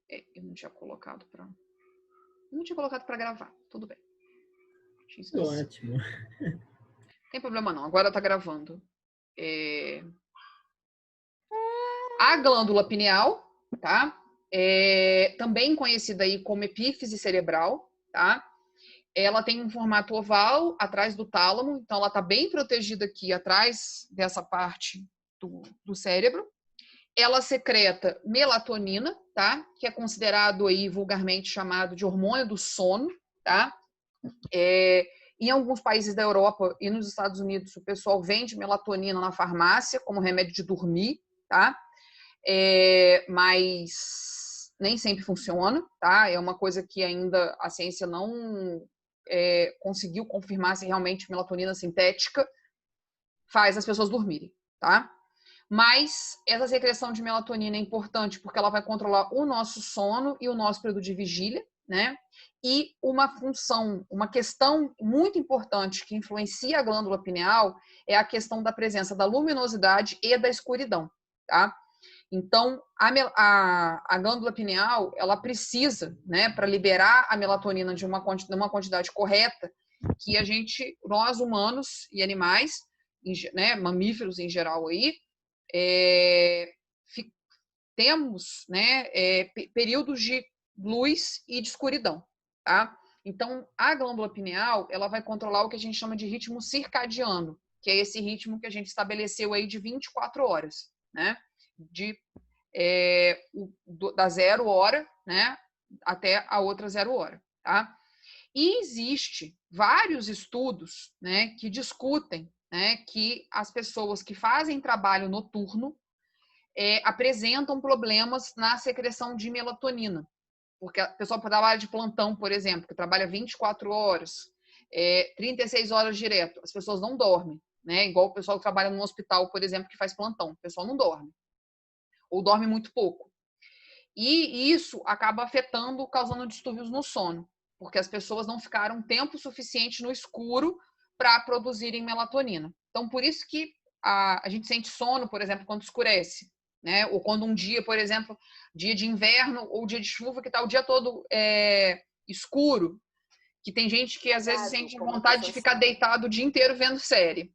Eu não tinha colocado para... Não tinha colocado para gravar. Tudo bem. Ótimo. Não tem problema não. Agora tá gravando. A glândula pineal, tá? Também conhecida aí como epífise cerebral, tá? Ela tem um formato oval atrás do tálamo, então ela está bem protegida aqui atrás dessa parte do cérebro. Ela secreta melatonina, tá? Que é considerado aí vulgarmente chamado de hormônio do sono, tá? Em alguns países da Europa e nos Estados Unidos, o pessoal vende melatonina na farmácia como remédio de dormir, tá? Mas nem sempre funciona, tá? É uma coisa que ainda a ciência não conseguiu confirmar se realmente melatonina sintética faz as pessoas dormirem, tá? Mas essa secreção de melatonina é importante porque ela vai controlar o nosso sono e o nosso período de vigília, né? E uma função, uma questão muito importante que influencia a glândula pineal é a questão da presença da luminosidade e da escuridão, tá? Então, a glândula pineal, ela precisa, né, para liberar a melatonina de uma quantidade correta, que nós humanos e animais, né, mamíferos em geral aí, temos, né, períodos de luz e de escuridão, tá? Então, a glândula pineal, ela vai controlar o que a gente chama de ritmo circadiano, que é esse ritmo que a gente estabeleceu aí de 24 horas, né? Da 0 hora, né, até a outra 0 hora, tá? E existe vários estudos, né, que discutem, né, que as pessoas que fazem trabalho noturno apresentam problemas na secreção de melatonina, porque a pessoa trabalha de plantão, por exemplo, que trabalha 24 horas, 36 horas direto, as pessoas não dormem, né? Igual o pessoal que trabalha no hospital, por exemplo, que faz plantão, o pessoal não dorme, ou dorme muito pouco. E isso acaba afetando, causando distúrbios no sono, porque as pessoas não ficaram tempo suficiente no escuro para produzirem melatonina. Então, por isso que a gente sente sono, por exemplo, quando escurece, né? Ou quando um dia, por exemplo, dia de inverno ou dia de chuva, que está o dia todo escuro, que tem gente que às vezes sente vontade de ficar deitado o dia inteiro vendo série,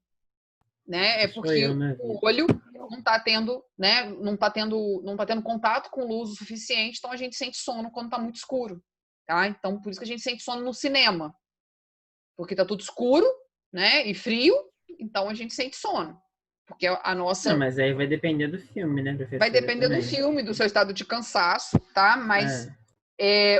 né? É porque o olho não está tendo, né? Não tá tendo contato com luz o suficiente, então a gente sente sono quando está muito escuro, tá? Então por isso que a gente sente sono no cinema, porque tá tudo escuro, né? E frio, então a gente sente sono, porque a nossa... Não, mas aí vai depender do filme, né, Vai professora, depender do também. filme, do seu estado de cansaço, tá? Mas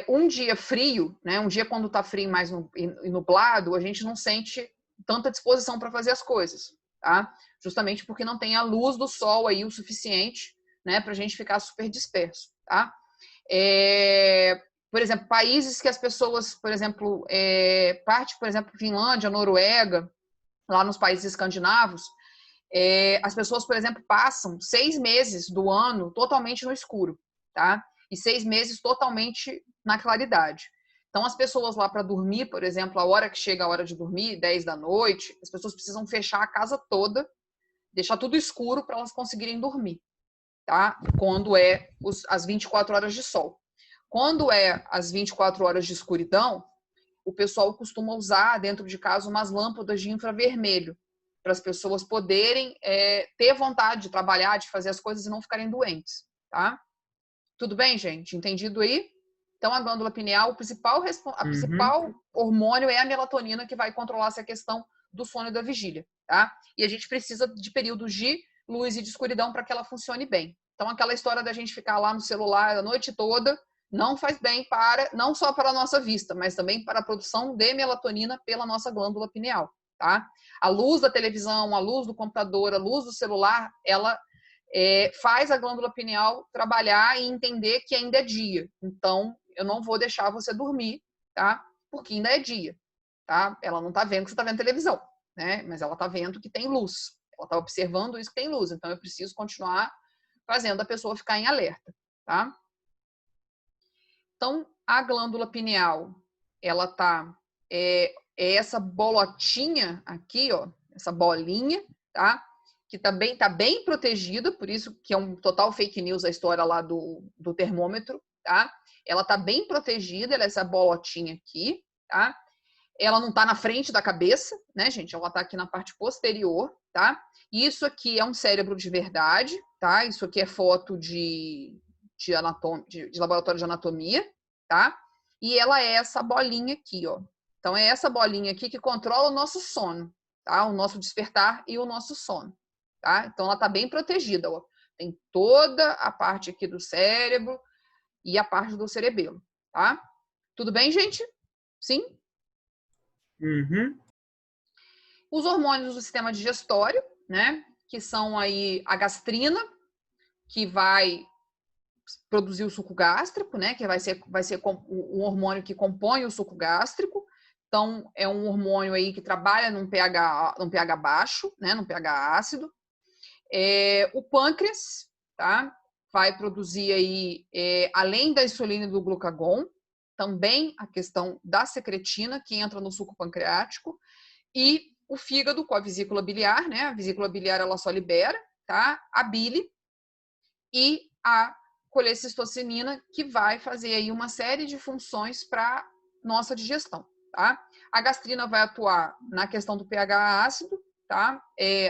um dia frio, né? Um dia quando tá frio mais e nublado, a gente não sente tanta disposição para fazer as coisas, tá? Justamente porque não tem a luz do sol aí o suficiente, né? Pra gente ficar super disperso, tá? Por exemplo, países que as pessoas, por exemplo, por exemplo, Finlândia, Noruega, lá nos países escandinavos, as pessoas, por exemplo, passam 6 meses do ano totalmente no escuro, tá? E 6 meses totalmente na claridade. Então, as pessoas lá para dormir, por exemplo, a hora que chega a hora de dormir, 10 da noite, as pessoas precisam fechar a casa toda, deixar tudo escuro para elas conseguirem dormir, tá? Quando as 24 horas de sol. Quando as 24 horas de escuridão, o pessoal costuma usar dentro de casa umas lâmpadas de infravermelho, para as pessoas poderem ter vontade de trabalhar, de fazer as coisas e não ficarem doentes, tá? Tudo bem, gente? Entendido aí? Então, a glândula pineal, a principal hormônio é a melatonina, que vai controlar essa questão do sono e da vigília, tá? E a gente precisa de períodos de luz e de escuridão para que ela funcione bem. Então, aquela história da gente ficar lá no celular a noite toda não faz bem não só para a nossa vista, mas também para a produção de melatonina pela nossa glândula pineal, tá? A luz da televisão, a luz do computador, a luz do celular, ela faz a glândula pineal trabalhar e entender que ainda é dia. Então, eu não vou deixar você dormir, tá? Porque ainda é dia, tá? Ela não está vendo que você está vendo televisão, né? Mas ela está vendo que tem luz. Ela está observando isso que tem luz. Então, eu preciso continuar fazendo a pessoa ficar em alerta, tá? Então, a glândula pineal, ela tá essa bolotinha aqui, ó, essa bolinha, tá? Que tá bem protegida, por isso que é um total fake news a história lá do termômetro, tá? Ela tá bem protegida, ela é essa bolotinha aqui, tá? Ela não tá na frente da cabeça, né, gente? Ela tá aqui na parte posterior, tá? Isso aqui é um cérebro de verdade, tá? Isso aqui é foto de laboratório de anatomia, tá? E ela é essa bolinha aqui, ó. Então, é essa bolinha aqui que controla o nosso sono, tá? O nosso despertar e o nosso sono, tá? Então, ela tá bem protegida, ó. Tem toda a parte aqui do cérebro e a parte do cerebelo, tá? Tudo bem, gente? Sim? Uhum. Os hormônios do sistema digestório, né? Que são aí a gastrina, que vai produzir o suco gástrico, né? Que vai ser o hormônio que compõe o suco gástrico. Então, é um hormônio aí que trabalha num pH baixo, né? Num pH ácido. O pâncreas, tá? Vai produzir aí, além da insulina e do glucagon, também a questão da secretina, que entra no suco pancreático, e o fígado com a vesícula biliar, né? A vesícula biliar ela só libera, tá? A bile e a colecistocinina, que vai fazer aí uma série de funções para nossa digestão, tá? A gastrina vai atuar na questão do pH ácido, tá?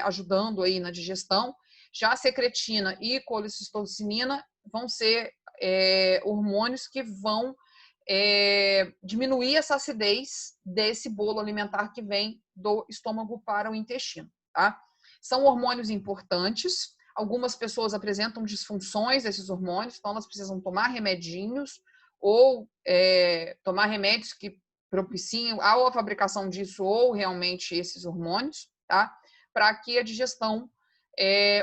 Ajudando aí na digestão. Já a secretina e colecistocinina vão ser hormônios que vão diminuir essa acidez desse bolo alimentar que vem do estômago para o intestino, tá? São hormônios importantes. Algumas pessoas apresentam disfunções desses hormônios, então elas precisam tomar remedinhos ou tomar remédios que propiciem a fabricação disso ou realmente esses hormônios, tá? Para que a digestão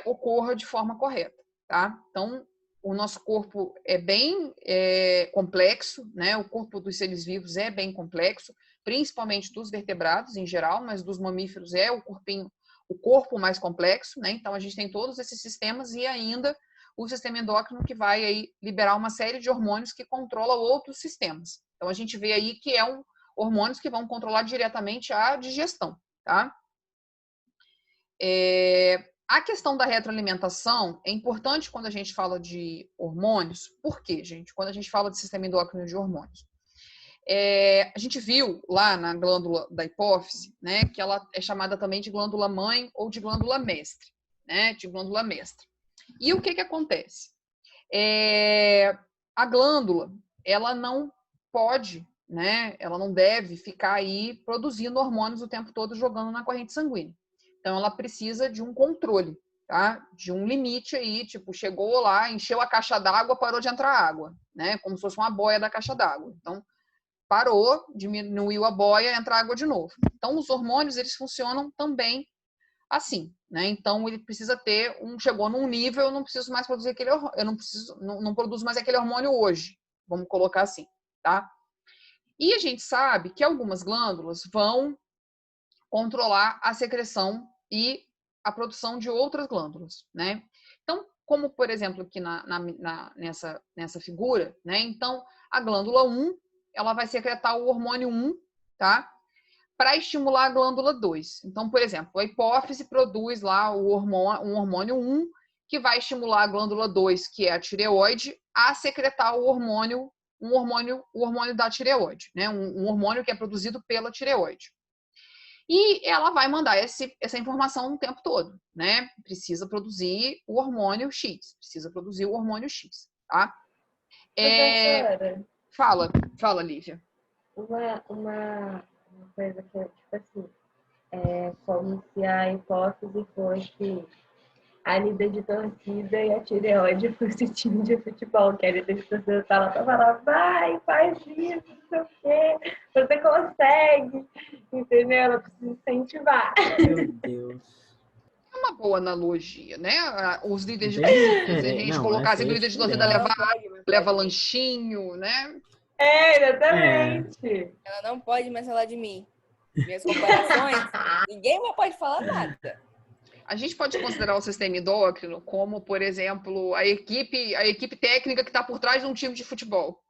ocorra de forma correta, tá? Então, o nosso corpo é bem complexo, né? O corpo dos seres vivos é bem complexo, principalmente dos vertebrados em geral, mas dos mamíferos é o corpo mais complexo, né? Então a gente tem todos esses sistemas e ainda o sistema endócrino que vai aí liberar uma série de hormônios que controla outros sistemas. Então a gente vê aí que hormônios que vão controlar diretamente a digestão, tá? A questão da retroalimentação é importante quando a gente fala de hormônios. Por quê, gente? Quando a gente fala de sistema endócrino de hormônios. A gente viu lá na glândula da hipófise, né, que ela é chamada também de glândula mãe ou de glândula mestre, né, de glândula mestra. E o que acontece? A glândula, ela não pode, né, ela não deve ficar aí produzindo hormônios o tempo todo jogando na corrente sanguínea. Então, ela precisa de um controle, tá? De um limite aí, tipo, chegou lá, encheu a caixa d'água, parou de entrar água, né? Como se fosse uma boia da caixa d'água. Então, parou, diminuiu a boia, entra água de novo. Então, os hormônios, eles funcionam também assim, né? Então, ele precisa ter chegou num nível, eu não preciso mais produzir aquele hormônio, eu não produzo mais aquele hormônio hoje, vamos colocar assim, tá? E a gente sabe que algumas glândulas vão controlar a secreção e a produção de outras glândulas, né? Então, como, por exemplo, aqui nessa figura, né? Então, a glândula 1, ela vai secretar o hormônio 1, tá? Para estimular a glândula 2. Então, por exemplo, a hipófise produz lá um hormônio 1, que vai estimular a glândula 2, que é a tireoide, a secretar o hormônio da tireoide, né? Um hormônio que é produzido pela tireoide. E ela vai mandar essa informação o tempo todo, né? Precisa produzir o hormônio X, tá? Professora, Fala, Lívia. uma coisa que é tipo assim, como se a hipófise fosse a líder de torcida e a tireoide fosse o time de futebol, que a líder de torcida tá lá pra falar, vai, faz isso, não sei o quê, você consegue, entendeu? Ela precisa incentivar. Meu Deus. É uma boa analogia, né? Os líderes de Bem torcida, se a diferente. gente Não, colocar assim, essa o é líder de torcida diferente. leva lanchinho, né? Exatamente. Ela não pode mais falar de mim. Minhas comparações, ninguém mais pode falar nada. A gente pode considerar o sistema endócrino como, por exemplo, a equipe técnica que está por trás de um time de futebol.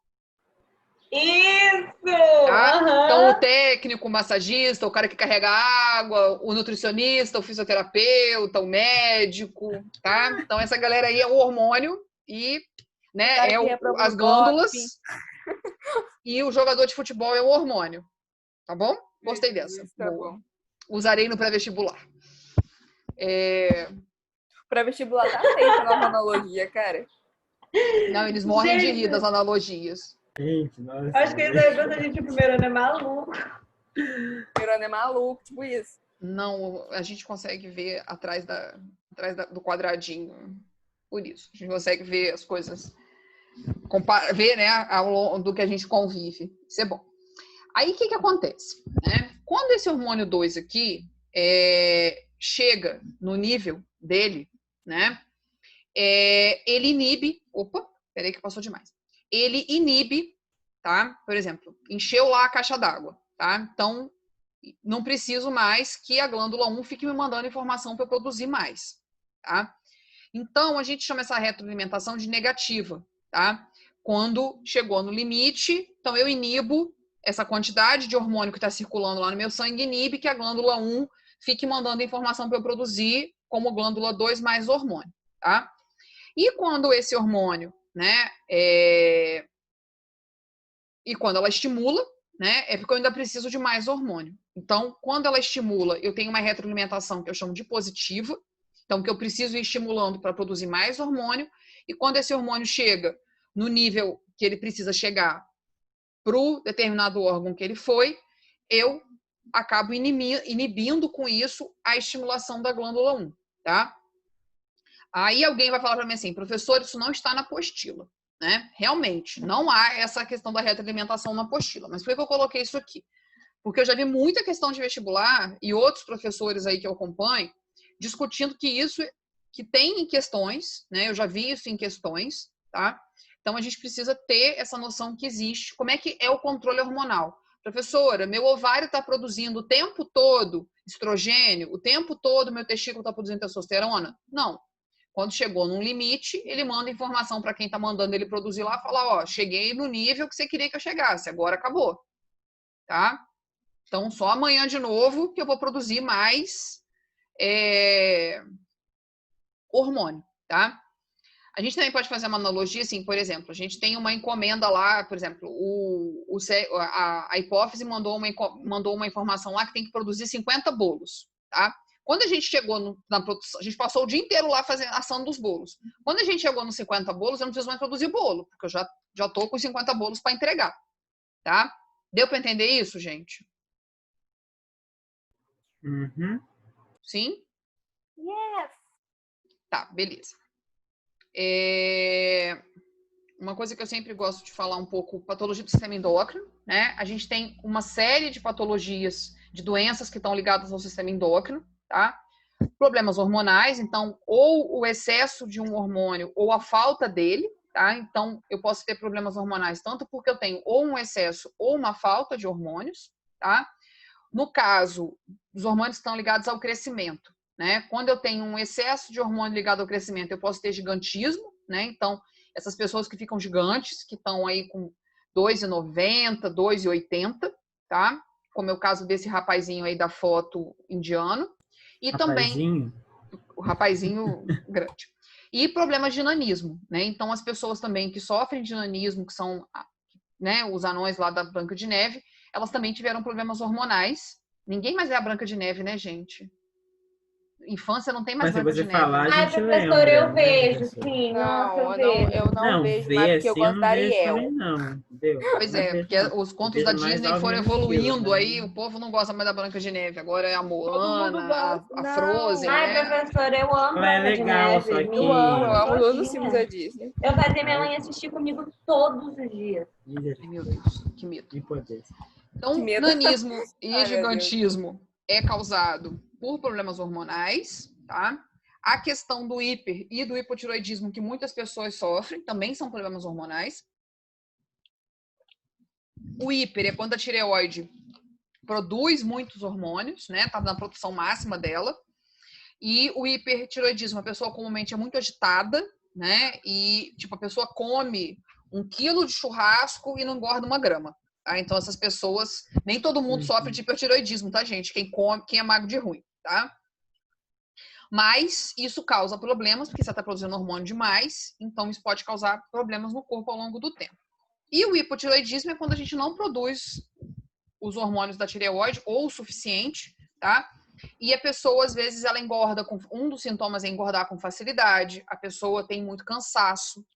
Isso! Tá? Uhum. Então, o técnico, o massagista, o cara que carrega água, o nutricionista, o fisioterapeuta, o médico, tá? Então, essa galera aí é o hormônio e né, Cara, é que é pra as Botox, glândulas enfim. e o jogador de futebol é o hormônio. Tá bom? Gostei Meu dessa. Jesus, tá Boa. bom. Usarei no pré-vestibular. Pra vestibular tá feita a nova analogia, cara. Não, eles morrem de rir Gente. das analogias. Gente, nossa. Acho que isso aí quando a gente o primeiro ano é maluco. Pirana é maluco, tipo isso. Não, a gente consegue ver atrás do quadradinho. Por isso. A gente consegue ver as coisas. Ver, né, ao longo do que a gente convive. Isso é bom. Aí, o que acontece? Né? Quando esse hormônio 2 aqui chega no nível dele, né? Ele inibe. Opa, peraí que passou demais. Ele inibe, tá? Por exemplo, encheu lá a caixa d'água, tá? Então, não preciso mais que a glândula 1 fique me mandando informação para eu produzir mais, tá? Então, a gente chama essa retroalimentação de negativa, tá? Quando chegou no limite, então eu inibo essa quantidade de hormônio que está circulando lá no meu sangue, inibe que a glândula 1 fique mandando informação para eu produzir como glândula 2 mais hormônio, tá? E quando esse hormônio, né, e quando ela estimula, né, é porque eu ainda preciso de mais hormônio. Então, quando ela estimula, eu tenho uma retroalimentação que eu chamo de positiva, então que eu preciso ir estimulando para produzir mais hormônio, e quando esse hormônio chega no nível que ele precisa chegar para o determinado órgão que ele foi, eu acabo inibindo com isso a estimulação da glândula 1, tá? Aí alguém vai falar para mim assim, professor, isso não está na apostila, né? Realmente, não há essa questão da retroalimentação na apostila. Mas por que eu coloquei isso aqui? Porque eu já vi muita questão de vestibular e outros professores aí que eu acompanho discutindo que isso que tem em questões, né? Eu já vi isso em questões, tá? Então a gente precisa ter essa noção que existe. Como é que é o controle hormonal? Professora, meu ovário está produzindo o tempo todo estrogênio, o tempo todo meu testículo está produzindo testosterona? Não. Quando chegou num limite, ele manda informação para quem está mandando ele produzir lá, falar, ó, cheguei no nível que você queria que eu chegasse, agora acabou, tá? Então, só amanhã de novo que eu vou produzir mais hormônio, tá? A gente também pode fazer uma analogia, assim, por exemplo, a gente tem uma encomenda lá, por exemplo, a hipófise mandou uma informação lá que tem que produzir 50 bolos, tá? Quando a gente chegou na produção, a gente passou o dia inteiro lá fazendo assando os bolos. Quando a gente chegou nos 50 bolos, eu não preciso mais produzir bolo, porque eu já tô com 50 bolos para entregar, tá? Deu para entender isso, gente? Uhum. Sim? Yes! Tá, beleza. Uma coisa que eu sempre gosto de falar um pouco, patologia do sistema endócrino, né? A gente tem uma série de patologias, de doenças que estão ligadas ao sistema endócrino, tá? Problemas hormonais, então, ou o excesso de um hormônio ou a falta dele, tá? Então, eu posso ter problemas hormonais tanto porque eu tenho ou um excesso ou uma falta de hormônios, tá? No caso, os hormônios estão ligados ao crescimento, né? Quando eu tenho um excesso de hormônio ligado ao crescimento, eu posso ter gigantismo, né? Então, essas pessoas que ficam gigantes, que estão aí com 2,90, 2,80, tá? Como é o caso desse rapazinho aí da foto indiano. E Rapazinho? também o rapazinho grande. E problemas de nanismo, né? Então, as pessoas também que sofrem de nanismo, que são, né, os anões lá da Branca de Neve, elas também tiveram problemas hormonais. Ninguém mais é a Branca de Neve, né, gente? Infância não tem mais Mas se Branca você de Neve. falar, a Ai, gente professora, lembra, eu né, vejo, professor? sim. Nossa, Não, eu vejo. eu não vejo mais ver porque eu assim eu gosto não da vejo Ariel. também não, entendeu? Pois Não é, vejo, porque não. os Eu contos da vejo mais Disney algo foram nesse estilo, evoluindo, mas... aí o povo não gosta mais da Branca de Neve. Agora é a Todo mundo Moana, gosta. a Não. Frozen, Ai, né? professora, eu amo Ela é Branca de legal, só Neve. que... Eu Menina, amo todos os filmes da todinha. Disney. Eu fazia minha Ai, mãe assistir comigo todos os dias. Ai, meu Deus, que medo. que poder. Que Então, medo. nanismo e Ai, meu Deus. gigantismo é causado por problemas hormonais, tá? A questão do hiper e do hipotiroidismo, que muitas pessoas sofrem, também são problemas hormonais. O hiper é quando a tireoide produz muitos hormônios, né? Tá na produção máxima dela. E o hipertiroidismo, a pessoa comumente é muito agitada, né? E, tipo, a pessoa come 1 quilo de churrasco e não engorda 1 grama. Tá? Então, essas pessoas, nem todo mundo sofre de hipertiroidismo, tá, gente? Quem come, quem é magro de ruim, tá? Mas isso causa problemas, porque você está produzindo hormônio demais, então isso pode causar problemas no corpo ao longo do tempo. E o hipotireoidismo é quando a gente não produz os hormônios da tireoide ou o suficiente, tá? E a pessoa, às vezes, ela engorda com... Um dos sintomas é engordar com facilidade, a pessoa tem muito cansaço,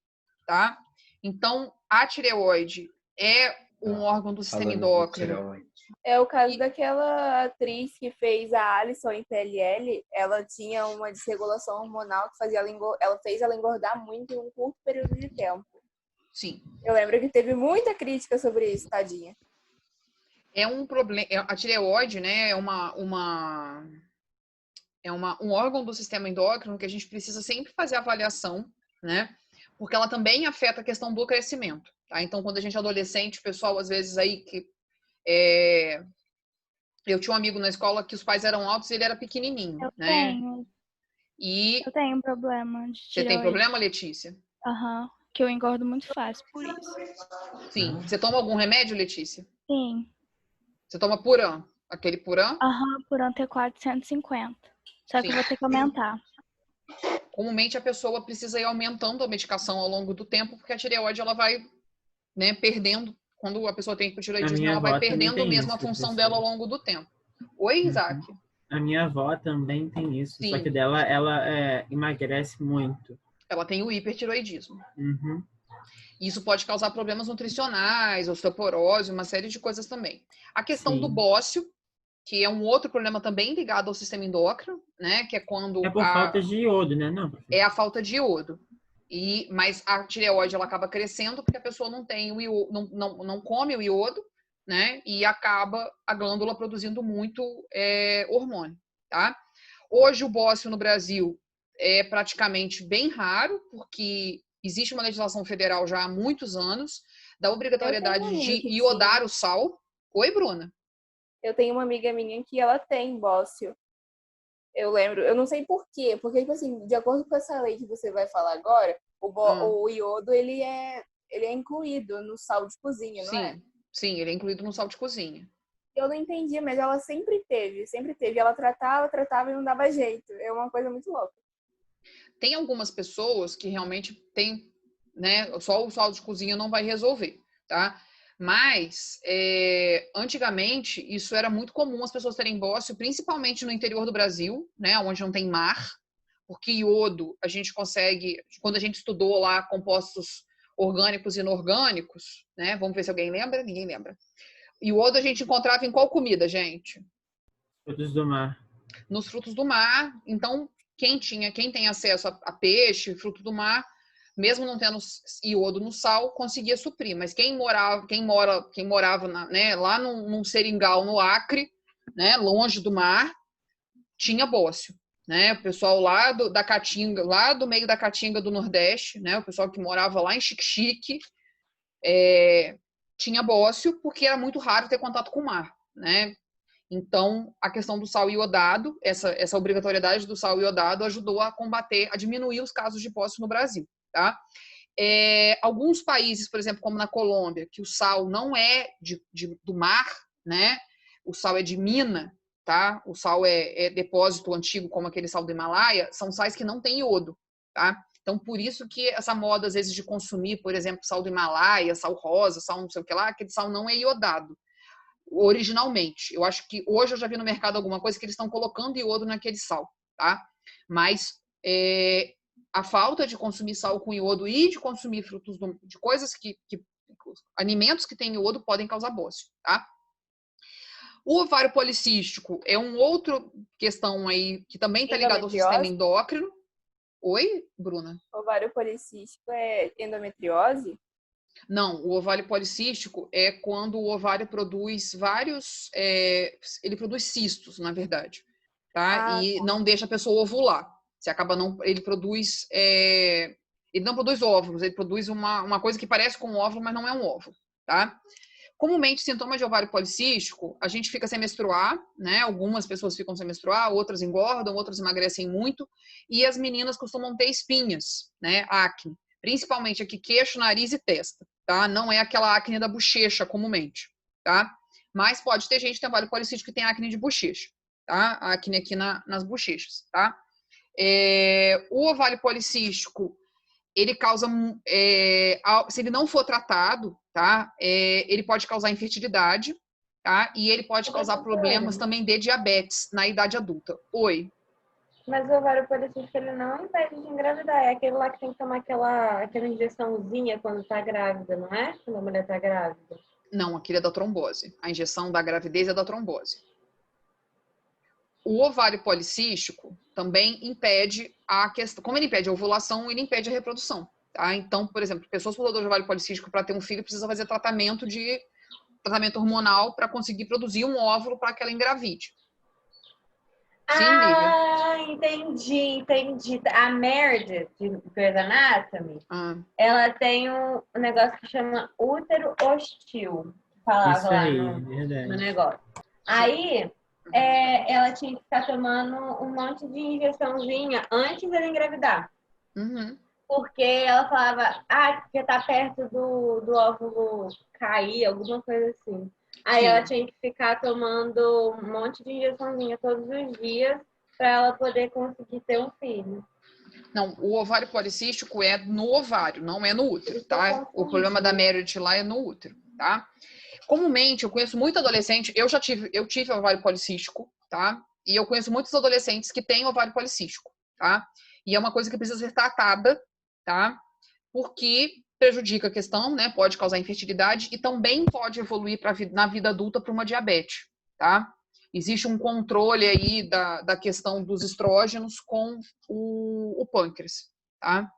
tá? Então, a tireoide é um órgão do sistema endócrino. É o caso daquela atriz que fez a Alison em PLL. Ela tinha uma desregulação hormonal que fazia ela fez ela engordar muito em um curto período de tempo. Sim. Eu lembro que teve muita crítica sobre isso, tadinha. É um problema. A tireoide, né, é um órgão do sistema endócrino que a gente precisa sempre fazer avaliação, né? Porque ela também afeta a questão do crescimento, tá? Então, quando a gente é adolescente, o pessoal, às vezes, aí que... Eu tinha um amigo na escola que os pais eram altos e ele era pequenininho, né? Eu tenho um problema de Você tem tireoide. problema, Letícia? Aham, que eu engordo muito fácil por isso. Sim. Você toma algum remédio, Letícia? Sim. Você toma Puran? Aquele Puran? Aham, Puran T4 150. Só que Sim. eu vou ter que aumentar. Comumente a pessoa precisa ir aumentando a medicação ao longo do tempo, porque a tireoide ela vai, né, perdendo. Quando a pessoa tem hipotireoidismo, ela vai perdendo mesmo a função dela ao longo do tempo. Oi, Isaac? A minha avó também tem isso, Sim. só que dela ela emagrece muito. Ela tem o hipertireoidismo. Uhum. Isso pode causar problemas nutricionais, osteoporose, uma série de coisas também. A questão do Sim. bócio, que é um outro problema também ligado ao sistema endócrino, né? Que é quando É por falta de iodo, né? Não. é a falta de iodo. Mas a tireoide ela acaba crescendo porque a pessoa não tem o iodo, não come o iodo, né? E acaba a glândula produzindo muito hormônio, tá? Hoje o bócio no Brasil é praticamente bem raro, porque existe uma legislação federal já há muitos anos da obrigatoriedade de iodar o sal. Oi, Bruna. Eu tenho uma amiga minha que ela tem bócio. Eu lembro, eu não sei por quê, porque, tipo assim, de acordo com essa lei que você vai falar agora, o iodo, ele é incluído no sal de cozinha, não é? Sim, ele é incluído no sal de cozinha. Eu não entendi, mas ela sempre teve. Ela tratava e não dava jeito. É uma coisa muito louca. Tem algumas pessoas que realmente têm, né, só o sal de cozinha não vai resolver, tá? Mas, antigamente, isso era muito comum as pessoas terem bócio, principalmente no interior do Brasil, né, onde não tem mar, porque iodo a gente consegue, quando a gente estudou lá compostos orgânicos e inorgânicos, né, vamos ver se alguém lembra, ninguém lembra. Iodo a gente encontrava em qual comida, gente? Frutos do mar. Nos frutos do mar. Então, quem tem acesso a peixe, fruto do mar, mesmo não tendo iodo no sal, conseguia suprir. Mas quem morava né, lá num seringal no Acre, né, longe do mar, tinha bócio. Né? O pessoal lá da Caatinga, lá do meio da Caatinga do Nordeste, né, o pessoal que morava lá em Xique-Xique, tinha bócio porque era muito raro ter contato com o mar, né? Então, a questão do sal iodado, essa obrigatoriedade do sal iodado ajudou a combater, a diminuir os casos de bócio no Brasil, tá? Alguns países, por exemplo, como na Colômbia, que o sal não é do mar, né? O sal é de mina, tá? O sal é depósito antigo, como aquele sal do Himalaia, são sais que não têm iodo, tá? Então, por isso que essa moda, às vezes, de consumir, por exemplo, sal do Himalaia, sal rosa, sal não sei o que lá, aquele sal não é iodado originalmente. Eu acho que hoje eu já vi no mercado alguma coisa que eles estão colocando iodo naquele sal, tá? Mas a falta de consumir sal com iodo e de consumir frutos de coisas alimentos que têm iodo podem causar bócio, tá? O ovário policístico é um outro questão aí que também está ligado ao sistema endócrino. Oi, Bruna? Ovário policístico é endometriose? Não, o ovário policístico é quando o ovário produz ele produz cistos, na verdade, tá? E não deixa a pessoa ovular. Você acaba ele não produz óvulos, ele produz uma coisa que parece com um óvulo, mas não é um óvulo, tá? Comumente, sintoma de ovário policístico, a gente fica sem menstruar, né? Algumas pessoas ficam sem menstruar, outras engordam, outras emagrecem muito, e as meninas costumam ter espinhas, né? Acne. Principalmente aqui, queixo, nariz e testa, tá? Não é aquela acne da bochecha, comumente, tá? Mas pode ter gente que tem ovário policístico que tem acne de bochecha, tá? Acne aqui nas bochechas, tá? O ovário policístico, ele causa, se ele não for tratado, tá? Ele pode causar infertilidade, tá? E ele pode causar problemas também de diabetes na idade adulta. Oi. Mas o ovário policístico, ele não impede de engravidar. É aquele lá que tem que tomar aquela injeçãozinha quando tá grávida, não é? Quando a mulher tá grávida. Não, aquele é da trombose. A injeção da gravidez é da trombose. O ovário policístico também impede a questão. Como ele impede a ovulação, ele impede a reprodução. Tá? Então, por exemplo, pessoas com dor de ovário policístico para ter um filho precisam fazer tratamento hormonal para conseguir produzir um óvulo para que ela engravide. Sim, entendi. A Meredith, de Grey's Anatomy, ela tem um negócio que chama útero hostil. Falava isso aí, lá no negócio. Aí, ela tinha que ficar tomando um monte de injeçãozinha antes dela engravidar. Uhum. Porque ela falava, porque tá perto do óvulo cair, alguma coisa assim. Aí ela tinha que ficar tomando um monte de injeçãozinha todos os dias para ela poder conseguir ter um filho. Não, o ovário policístico é no ovário, não é no útero, tá? O problema da Meredith lá é no útero, tá? Comumente, eu conheço muito adolescente, eu tive ovário policístico, tá? E eu conheço muitos adolescentes que têm ovário policístico, tá? E é uma coisa que precisa ser tratada, tá? Porque prejudica a questão, né? Pode causar infertilidade e também pode evoluir na vida adulta para uma diabetes, tá? Existe um controle aí da questão dos estrógenos com o pâncreas, tá?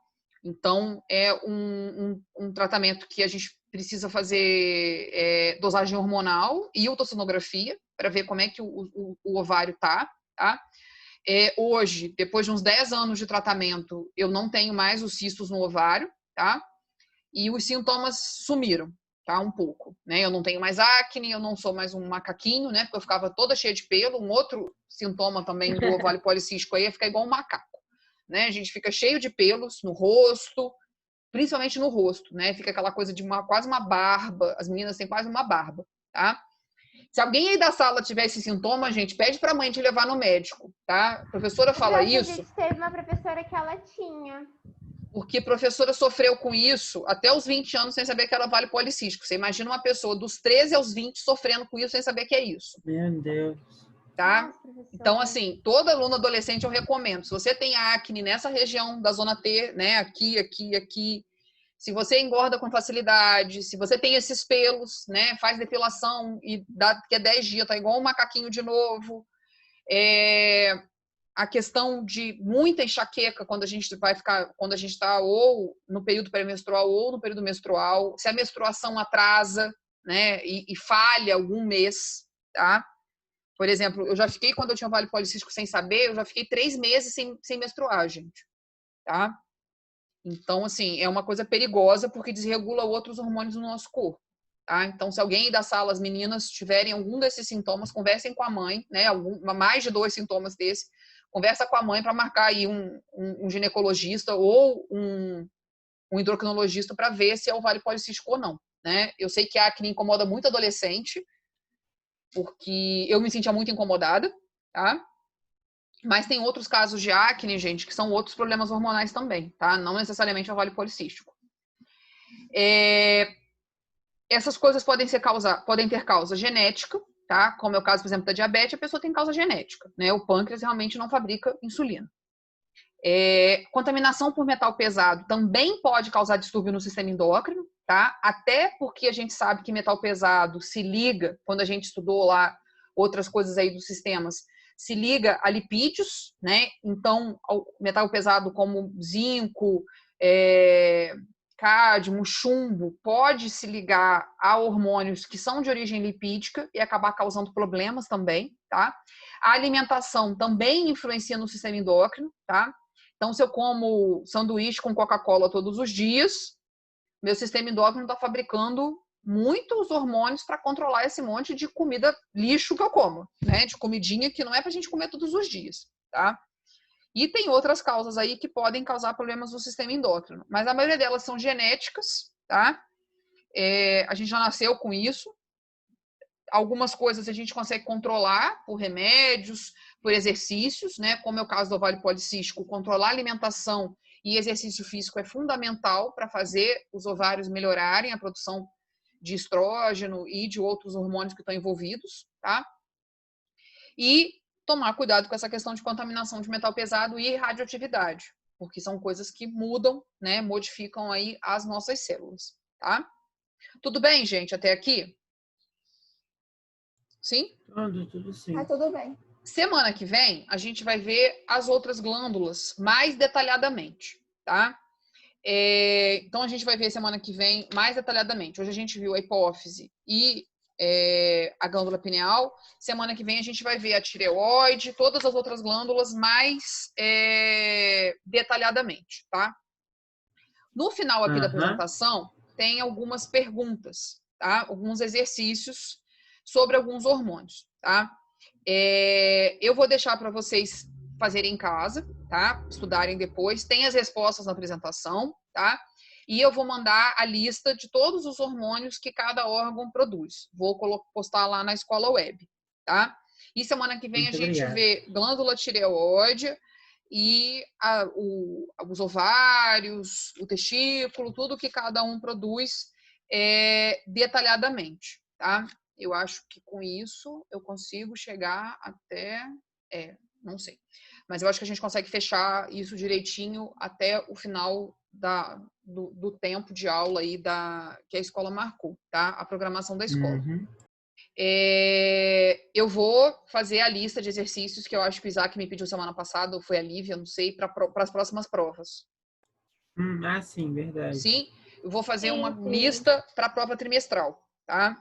Então, é um tratamento que a gente precisa fazer dosagem hormonal e ultrassonografia para ver como é que o ovário tá? Hoje, depois de uns 10 anos de tratamento, eu não tenho mais os cistos no ovário, tá? E os sintomas sumiram, tá? Um pouco, né? Eu não tenho mais acne, eu não sou mais um macaquinho, né? Porque eu ficava toda cheia de pelo. Um outro sintoma também do ovário policístico aí é ficar igual um macaco, né? A gente fica cheio de pelos no rosto, principalmente no rosto, né? Fica aquela coisa de quase uma barba. As meninas têm quase uma barba, tá? Se alguém aí da sala tiver esse sintoma, gente, pede pra mãe te levar no médico, tá? A professora fala isso. A gente teve uma professora que ela tinha. Porque a professora sofreu com isso até os 20 anos sem saber que era ovário policístico. Você imagina uma pessoa dos 13 aos 20 sofrendo com isso sem saber que é isso. Meu Deus. Tá? Então, assim, toda aluna adolescente eu recomendo. Se você tem acne nessa região da zona T, né? Aqui. Se você engorda com facilidade, se você tem esses pelos, né? Faz depilação e daqui a 10 dias tá igual um macaquinho de novo. A questão de muita enxaqueca quando a gente está ou no período pré-menstrual ou no período menstrual, se a menstruação atrasa, né, e falha algum mês, tá? Por exemplo, eu já fiquei, quando eu tinha ovário policístico sem saber, eu já fiquei 3 meses sem menstruar, gente, tá? Então, assim, é uma coisa perigosa porque desregula outros hormônios no nosso corpo, tá? Então, se alguém da sala, as meninas, tiverem algum desses sintomas, conversem com a mãe, né, mais de 2 sintomas desses, conversa com a mãe para marcar aí um ginecologista ou um endocrinologista para ver se é ovário policístico ou não, né? Eu sei que a acne incomoda muito adolescente, porque eu me sentia muito incomodada, tá? Mas tem outros casos de acne, gente, que são outros problemas hormonais também, tá? Não necessariamente ovário policístico. Essas coisas podem ter causa genética, tá? Como é o caso, por exemplo, da diabetes, a pessoa tem causa genética, né? O pâncreas realmente não fabrica insulina. Contaminação por metal pesado também pode causar distúrbio no sistema endócrino, tá? Até porque a gente sabe que metal pesado se liga, quando a gente estudou lá outras coisas aí dos sistemas, se liga a lipídios, né? Então, metal pesado como zinco, cádmio, chumbo, pode se ligar a hormônios que são de origem lipídica e acabar causando problemas também, tá? A alimentação também influencia no sistema endócrino, tá? Então, se eu como sanduíche com Coca-Cola todos os dias, meu sistema endócrino está fabricando muitos hormônios para controlar esse monte de comida lixo que eu como, né? De comidinha que não é para a gente comer todos os dias, tá? E tem outras causas aí que podem causar problemas no sistema endócrino, mas a maioria delas são genéticas, tá? A gente já nasceu com isso. Algumas coisas a gente consegue controlar por remédios, por exercícios, né? Como é o caso do ovário policístico, controlar a alimentação e exercício físico é fundamental para fazer os ovários melhorarem a produção de estrógeno e de outros hormônios que estão envolvidos, tá? E tomar cuidado com essa questão de contaminação de metal pesado e radioatividade, porque são coisas que mudam, né? Modificam aí as nossas células, tá? Tudo bem, gente, até aqui? Sim? Tudo sim. Tudo bem. Semana que vem, a gente vai ver as outras glândulas mais detalhadamente, tá? Então, a gente vai ver semana que vem mais detalhadamente. Hoje a gente viu a hipófise e a glândula pineal. Semana que vem a gente vai ver a tireoide, todas as outras glândulas mais detalhadamente, tá? No final aqui da apresentação, tem algumas perguntas, tá? Alguns exercícios sobre alguns hormônios, tá? Eu vou deixar para vocês fazerem em casa, tá? Estudarem depois. Tem as respostas na apresentação, tá? E eu vou mandar a lista de todos os hormônios que cada órgão produz. Vou postar lá na escola web, tá? E semana que vem a gente vê glândula tireoide e os ovários, o testículo, tudo que cada um produz detalhadamente, tá? Eu acho que com isso eu consigo chegar até... não sei. Mas eu acho que a gente consegue fechar isso direitinho até o final do tempo de aula aí que a escola marcou, tá? A programação da escola. Uhum. Eu vou fazer a lista de exercícios que eu acho que o Isaac me pediu semana passada, ou foi a Lívia, não sei, para as próximas provas. Sim, verdade. Sim? Eu vou fazer uma lista para a prova trimestral, tá?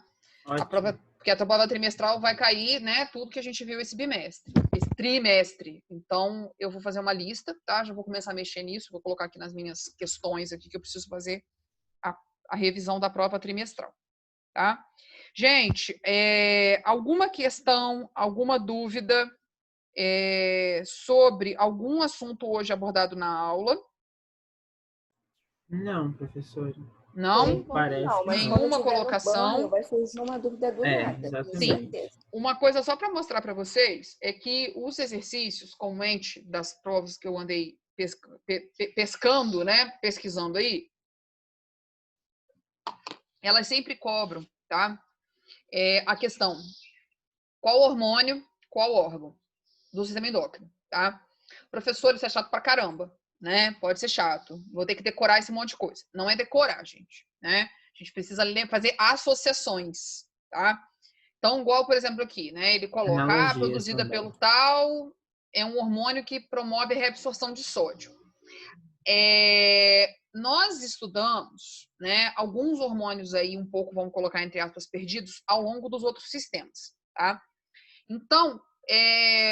Porque a prova trimestral vai cair, né, tudo que a gente viu esse trimestre. Então, eu vou fazer uma lista, tá? Já vou começar a mexer nisso, vou colocar aqui nas minhas questões aqui que eu preciso fazer a revisão da prova trimestral, tá? Gente, alguma questão, alguma dúvida sobre algum assunto hoje abordado na aula? Não, professora. Não? Parece não, mas nenhuma quando colocação. Banho, vai surgir uma dúvida do nada. Exatamente. Sim. Uma coisa só para mostrar para vocês é que os exercícios, comumente das provas que eu andei pescando, né, pesquisando aí, elas sempre cobram, tá? A questão: qual hormônio, qual órgão do sistema endócrino, tá? Professor, isso é chato pra caramba, né? Pode ser chato. Vou ter que decorar esse monte de coisa. Não é decorar, gente, né? A gente precisa fazer associações, tá? Então, igual, por exemplo, aqui, né? Ele coloca, produzida também pelo tal, é um hormônio que promove a reabsorção de sódio. Nós estudamos, né, alguns hormônios aí, um pouco, vamos colocar entre aspas, perdidos, ao longo dos outros sistemas, tá? Então,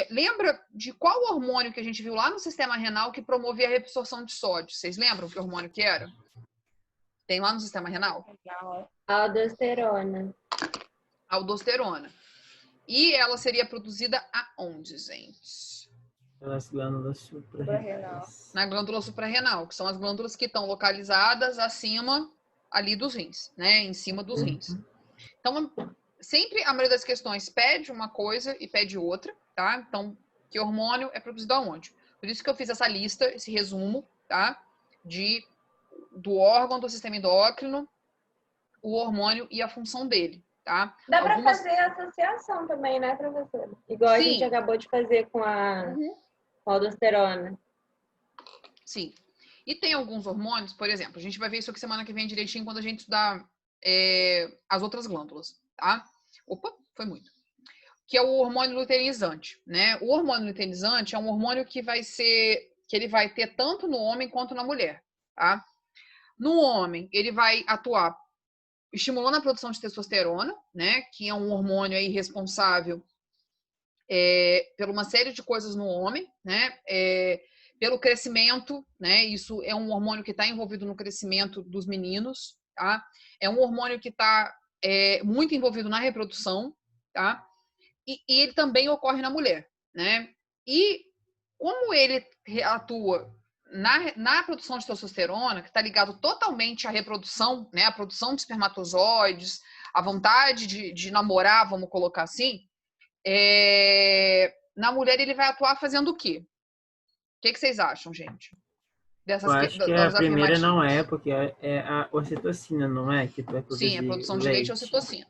lembra de qual hormônio que a gente viu lá no sistema renal que promovia a reabsorção de sódio? Vocês lembram que hormônio que era? Tem lá no sistema renal? Aldosterona. Aldosterona. E ela seria produzida aonde, gente? Pelas glândulas suprarrenais. Na glândula suprarrenal, que são as glândulas que estão localizadas acima ali dos rins, né? Em cima dos rins. Então, sempre a maioria das questões pede uma coisa e pede outra, tá? Então, que hormônio é produzido aonde? Por isso que eu fiz essa lista, esse resumo, tá? Do órgão do sistema endócrino, o hormônio e a função dele, tá? Dá para fazer associação também, né, professora? Igual a gente acabou de fazer com a aldosterona. Sim. E tem alguns hormônios, por exemplo, a gente vai ver isso aqui semana que vem direitinho quando a gente estudar as outras glândulas, tá? Opa, foi muito. Que é o hormônio luteinizante, né? O hormônio luteinizante é um hormônio que ele vai ter tanto no homem quanto na mulher, tá? No homem, ele vai atuar estimulando a produção de testosterona, né? Que é um hormônio aí responsável por uma série de coisas no homem, né? Pelo crescimento, né? Isso é um hormônio que está envolvido no crescimento dos meninos, tá? É um hormônio que está muito envolvido na reprodução, tá? E ele também ocorre na mulher, né? E como ele atua na produção de testosterona, que está ligado totalmente à reprodução, né? A produção de espermatozoides, a vontade de namorar, vamos colocar assim, na mulher ele vai atuar fazendo o quê? O que vocês acham, gente? Eu acho que a primeira não é, porque é a ocitocina, não é? Que vai produzir Sim, a produção de leite é ocitocina.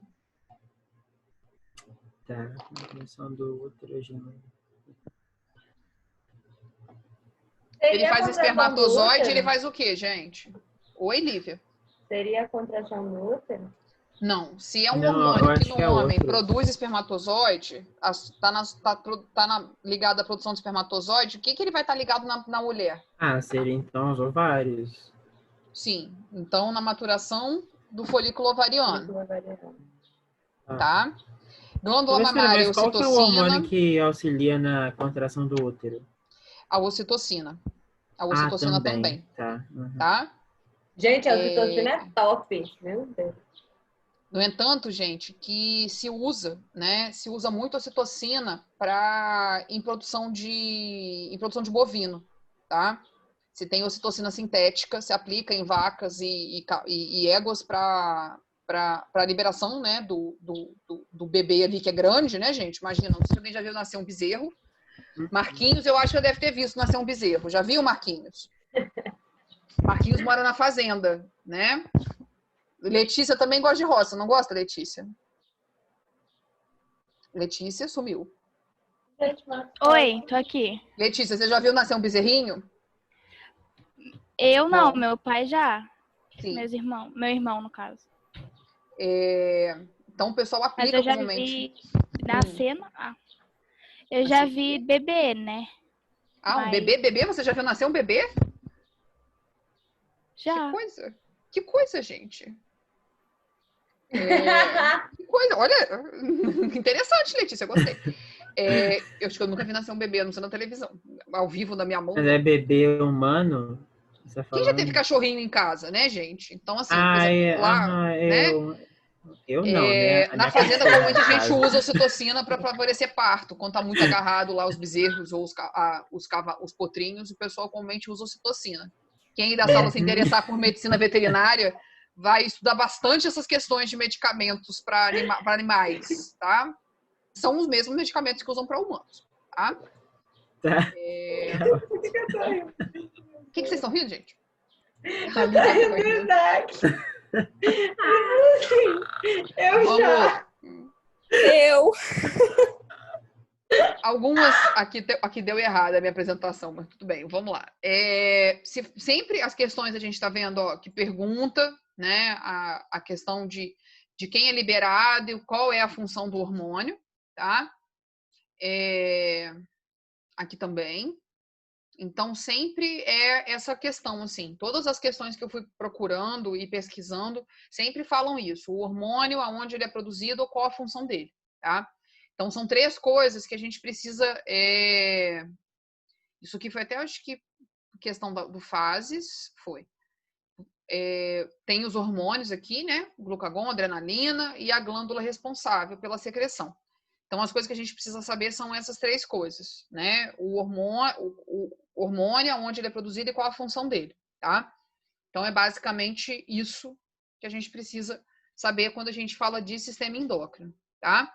Tá, a produção do útero. Ele faz espermatozoide, ele faz o quê, gente? Oi, Lívia. Seria a contração do útero? Não, se é um hormônio que no homem produz espermatozoide, tá ligado à produção de espermatozoide, o que ele vai estar ligado na mulher? Ah, seria então os ovários. Sim, então na maturação do folículo ovariano. Tá? Glândula mamária, mas qual que é o hormônio que auxilia na contração do útero? A ocitocina. A ocitocina também. Tá. Uhum. Tá? Gente, a ocitocina é top. Meu Deus. No entanto, gente, que se usa muito a ocitocina em produção de bovino, tá? Se tem ocitocina sintética, se aplica em vacas e éguas para liberação, né, do bebê ali, que é grande, né, gente? Imagina, não sei se alguém já viu nascer um bezerro. Marquinhos, eu acho que já deve ter visto nascer um bezerro. Já viu, Marquinhos? Marquinhos mora na fazenda, né? Letícia também gosta de roça, não gosta, Letícia? Letícia sumiu. Oi, tô aqui. Letícia, você já viu nascer um bezerrinho? Eu não, meu pai já. Sim. Meu irmão, no caso. Então o pessoal aplica mas eu já comumente. Vi nascer, eu já vi bebê, né? Um bebê? Bebê? Você já viu nascer um bebê? Já. Que coisa, gente. Que coisa. Olha, interessante, Letícia, gostei. Eu acho que eu nunca vi nascer um bebê, não sei na televisão, ao vivo na minha mão. Mas é bebê humano? Quem já teve cachorrinho em casa, né, gente? Então, assim, por exemplo, lá, né? Eu não, né? Na fazenda, normalmente a gente usa ocitocina para favorecer parto. Quando tá muito agarrado lá os bezerros ou os potrinhos, o pessoal comumente usa ocitocina. Quem da sala se interessar por medicina veterinária vai estudar bastante essas questões de medicamentos para animais, tá? São os mesmos medicamentos que usam para humanos, tá? O que vocês estão rindo, gente? Algumas aqui deu errado a minha apresentação, mas tudo bem, vamos lá. Sempre as questões a gente está vendo, que pergunta, né, a questão de quem é liberado e qual é a função do hormônio, tá? Aqui também. Então, sempre é essa questão, assim, todas as questões que eu fui procurando e pesquisando sempre falam isso, o hormônio, aonde ele é produzido, qual a função dele, tá? Então, são 3 coisas que a gente precisa, isso aqui foi até, acho que, questão do fases, foi. Tem os hormônios aqui, né, glucagon, adrenalina e a glândula responsável pela secreção. Então, as coisas que a gente precisa saber são essas 3 coisas, né? O hormônio, onde ele é produzido e qual a função dele, tá? Então, é basicamente isso que a gente precisa saber quando a gente fala de sistema endócrino, tá?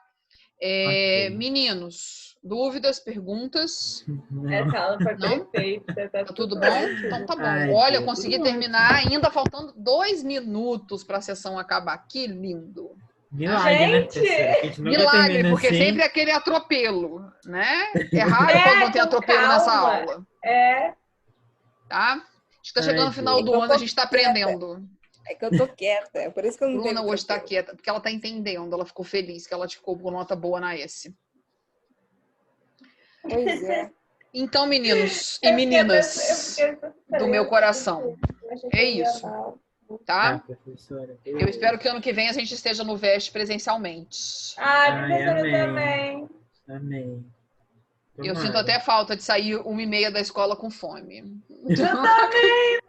Okay. Meninos, dúvidas, perguntas? Essa aula foi perfeita. Tá tudo bom? Então tá bom. Olha, eu consegui terminar ainda faltando 2 minutos para a sessão acabar. Que lindo! Milagre, gente! Né, milagre, porque assim. Sempre é aquele atropelo, né? É raro quando não tem atropelo nessa aula. Tá? A gente tá chegando no final do ano, a gente tá aprendendo. É que eu tô quieta, é por isso que eu não Bruna hoje tá quieta, porque ela tá entendendo, ela ficou feliz que ela ficou com nota boa na S. Pois é. Então, meninos e meninas do meu coração, é isso. Tá? Eu espero que ano que vem a gente esteja no VEST presencialmente. Professora também. Amém. Eu sinto até falta de sair 1h30 da escola com fome. Eu também.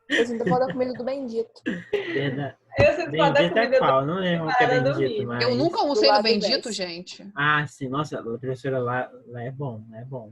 Eu sinto falta da comida do Bendito. Verdade. Eu sinto falta da comida do não lembro que é Bendito, mas... Eu nunca almocei no Bendito, gente. Sim. Nossa, a professora lá é bom, é bom.